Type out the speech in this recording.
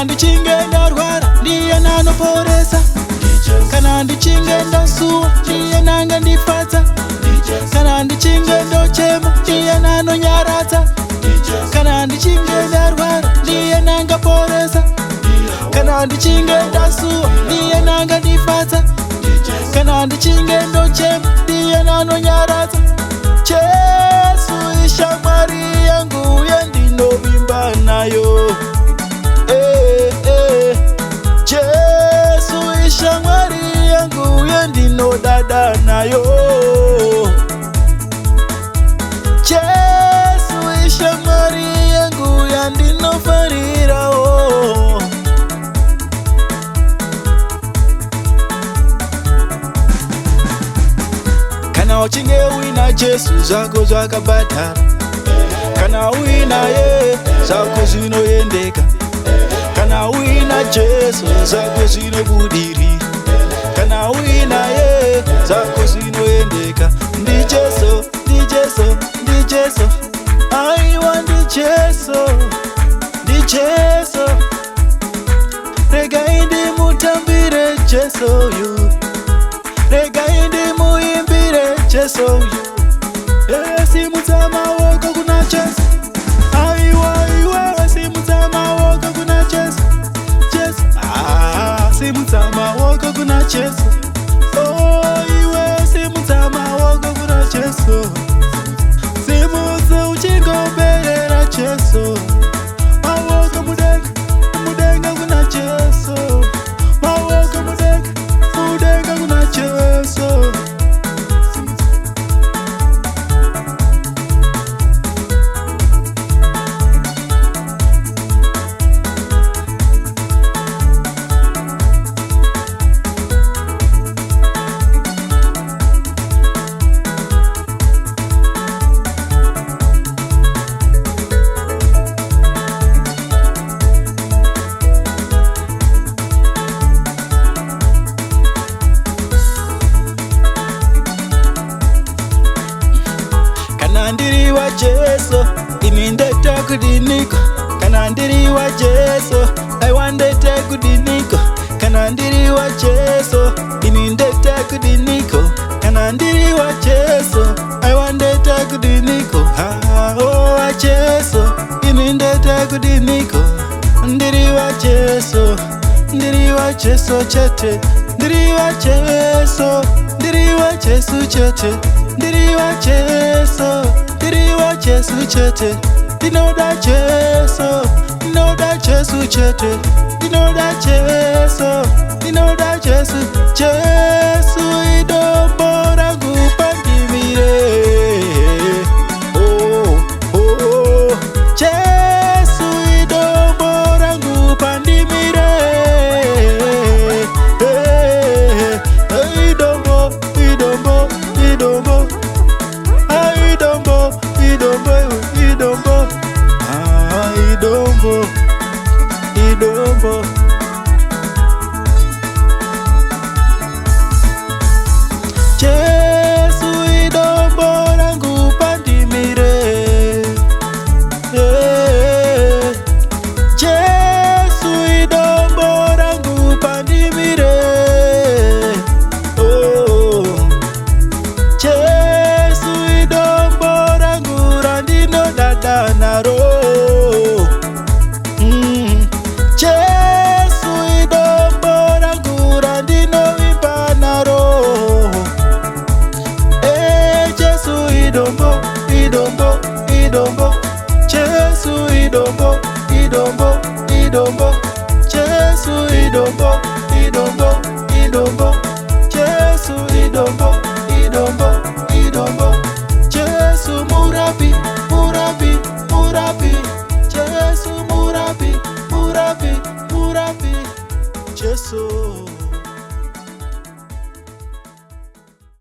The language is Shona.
Kana ndichinge ndarwara ndiye nanoporesa, kana ndichinge ndasuwa ndiye nanga ndifadza, kana ndichinge ndochema ndiye nanonyaradza, kana ndichinge ndarwara ndiye nanga poresa, kana ndichinge ndasuwa ndiye nanga ndifadza, kana ndichinge ndochema ndiye nanonyaradza. Jesu ishamwari yangu yendinovimba nayo. Jesu ishamwari yangu yendinodada nayo. Jesu ishamwari yangu yandinofarira o. Kana uchinge wina Jesu zako zvakabhadhara, kana uina ye zako zvinoendeka, kana uina Jesu zako zvinobudirira, kana uina ye zako zvinoendeka. Ndi Jesu, ndi Jesu, ndi Jesu, aiwa ndi Jesu, ndi Jesu. Regai ndimutambire Jesu yu, regai ndimuimbire Jesu yu. Simudza maoko kuna Jesu, aiwa iwe simudza maoko kuna Jesu. Simudza maoko kuna Jesu, oh iwe simudza maoko kuna Jesu. Simudza uchingoberera Jesu, maoko mudenga, mudenga kuna Jesu, maoko mudenga, mudenga kuna Jesu. Kana ndiri wa Jesu ini ndeta kudiniko, kana ndiri wa Jesu aiwa ndeta kudiniko, kana ndiri wa Jesu ini ndeta kudiniko, kana ndiri wa Jesu aiwa ndeta kudiniko. Oh wa Jesu ini ndeta kudiniko, ndiri wa Jesu, ndiri wa Jesu chete, ndiri wa Jesu, ndiri wa Jesu chete, ndiri wa Jesu, ndiri wa Jesu chete. Ndinoda Jesu, ndinoda Jesu chete, ndinoda Jesu, ndinoda Jesu. Jesu idombo rangu pandimire, oh oh oh. Jesu idombo rangu pandimire, idombo, idombo, idombo, idombo, idombo, idombo, idombo, idombo. Jesu idombo rangu pandimire, Jesu idombo rangu pandimire, oh Jesu idombo rangu randinodada naro. Jesu idombo rangu randinovimba naro. Jesu idombo, idombo, idombo, Jesu idombo, idombo, idombo, Jesu idombo, idombo, idombo, Jesu idombo, idombo, idombo, Jesu murabi, murabi, murabi, Jesu murabi, murabi, murabi, Jesu.